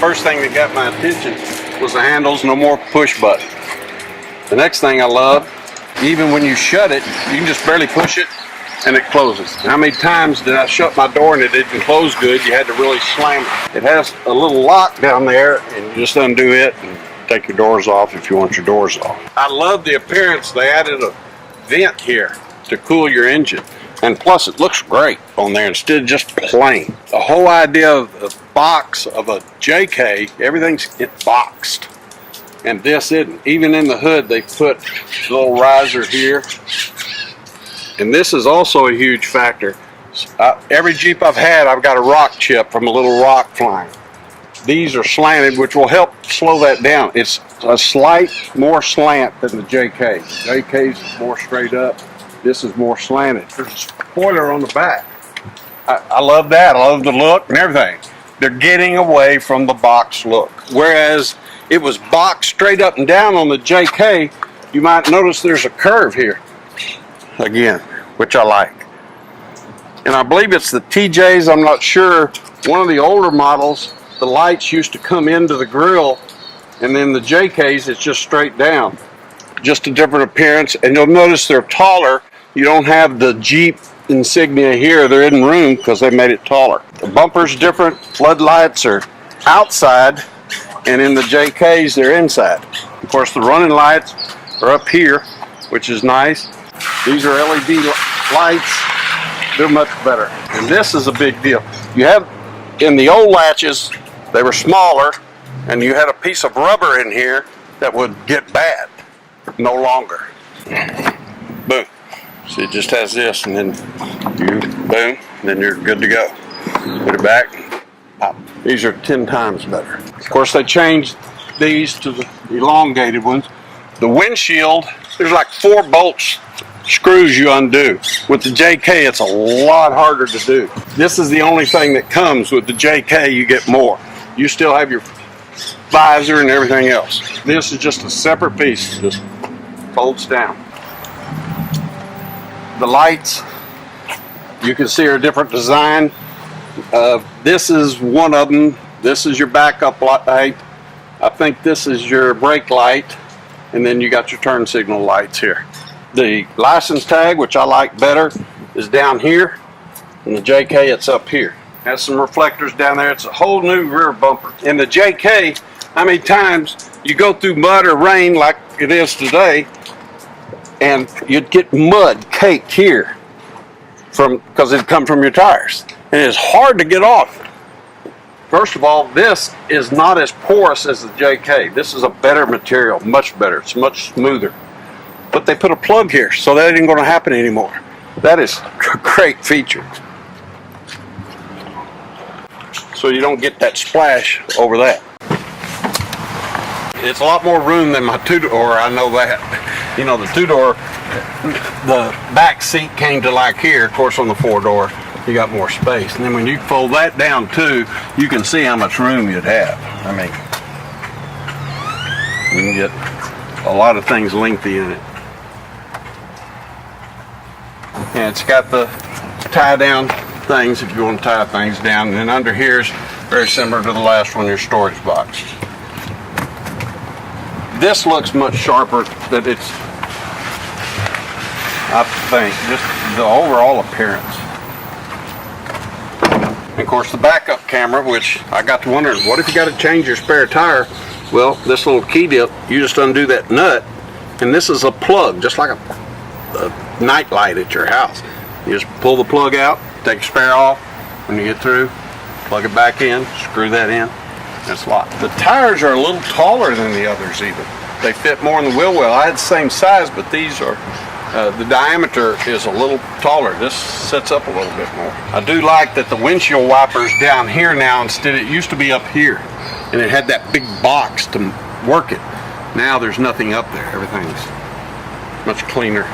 first thing that got my attention was the handles, no more push button. The next thing I love, even when you shut it, you can just barely push it and it closes. How many times did I shut my door and it didn't close good? You had to really slam it. It has a little lock down there and you just undo it and take your doors off if you want your doors off. I love the appearance. They added a vent here to cool your engine. And plus it looks great on there instead of just plain. The whole idea of the box of a JK, everything's boxed. And this isn't. Even in the hood they put a little riser here. And this is also a huge factor. Every Jeep I've had, I've got a rock chip from a little rock flying. These are slanted, which will help slow that down. It's a slight more slant than the JK. The JK's more straight up. This is more slanted. There's a spoiler on the back. I love that. I love the look and everything. They're getting away from the box look. Whereas it was boxed straight up and down on the JK, you might notice there's a curve here. Again, which I like. And I believe it's the TJs, I'm not sure. One of the older models, the lights used to come into the grill, and then the JKs, it's just straight down. Just a different appearance, and you'll notice they're taller. You don't have the Jeep insignia here. They're in room because they made it taller. The bumper's different. Floodlights are outside, and in the JKs, they're inside. Of course, the running lights are up here, which is nice. These are LED lights. They're much better. And this is a big deal. You have, in the old latches, they were smaller, and you had a piece of rubber in here that would get bad. No longer. Boom. So it just has this, and then you boom, and then you're good to go. Put it back, pop. These are 10 times better. Of course, they changed these to the elongated ones. The windshield, there's like 4 bolts, screws you undo. With the JK, it's a lot harder to do. This is the only thing that comes with the JK. You get more. You still have your visor and everything else. This is just a separate piece. Just folds down. The lights, you can see, are a different design. This is one of them. This is your backup light. I think this is your brake light, and then you got your turn signal lights here. The license tag, which I like better, is down here, and the JK, it's up here. Has some reflectors down there. It's a whole new rear bumper. In the JK, how many times you go through mud or rain like it is today, and you'd get mud caked here because it'd come from your tires. And it's hard to get off. First of all, this is not as porous as the JK. This is a better material, much better. It's much smoother. But they put a plug here, so that ain't going to happen anymore. That is a great feature. So you don't get that splash over that. It's a lot more room than my 2-door, I know that. You know, the 2-door, the back seat came to like here. Of course, on the 4-door, you got more space. And then when you fold that down too, you can see how much room you'd have. I mean, you can get a lot of things lengthy in it. And it's got the tie down things if you want to tie things down. And then under here is very similar to the last one, your storage box. This looks much sharper than it's, I think, just the overall appearance. And of course the backup camera, which I got to wondering, what if you got to change your spare tire? Well, this little key dip, you just undo that nut, and this is a plug, just like a night light at your house. You just pull the plug out, take your spare off. When you get through, plug it back in, screw that in. It's locked. The tires are a little taller than the others even. They fit more in the wheel well. I had the same size, but these are, the diameter is a little taller. This sets up a little bit more. I do like that the windshield wiper's down here now instead. It used to be up here, and it had that big box to work it. Now there's nothing up there. Everything's much cleaner.